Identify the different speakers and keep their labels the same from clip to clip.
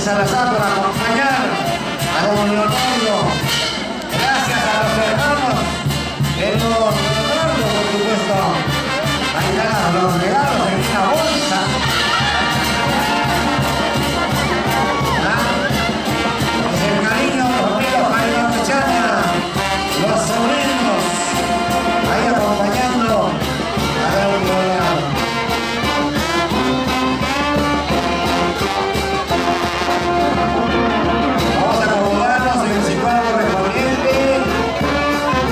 Speaker 1: Salazar por acompañar a don Leonardo. Gracias a los hermanos de don Leonardo, por supuesto. Ahí están los regalos en una bolsa. Es el cariño de los amigos Jaime Mechana, los sobrinos, ahí acompañando a don Leonardo. Vamos a acomodarnos en el situado correspondiente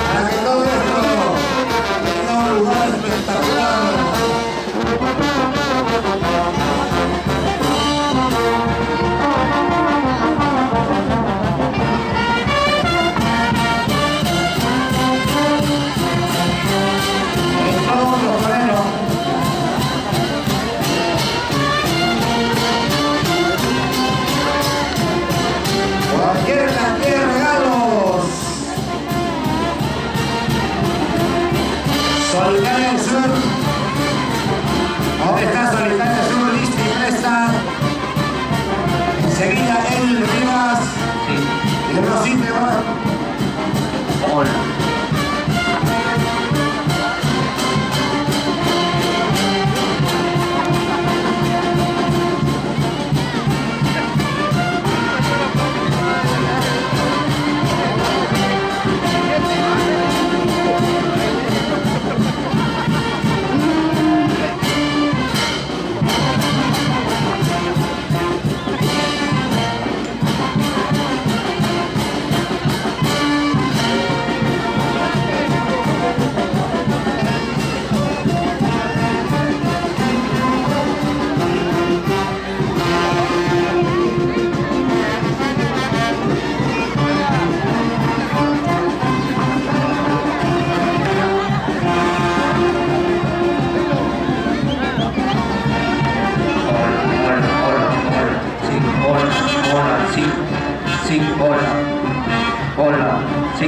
Speaker 1: para que todo esto tenga un lugar espectacular. Cualquier cantidad de regalos. Solidaria del Sur. ¿Dónde está Solidaria del Sur? Lista y presta. Enseguida el Rivas. Sí. Y el Rosite va. Hola. Sí, hola, sí.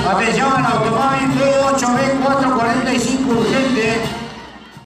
Speaker 1: Atención al automóvil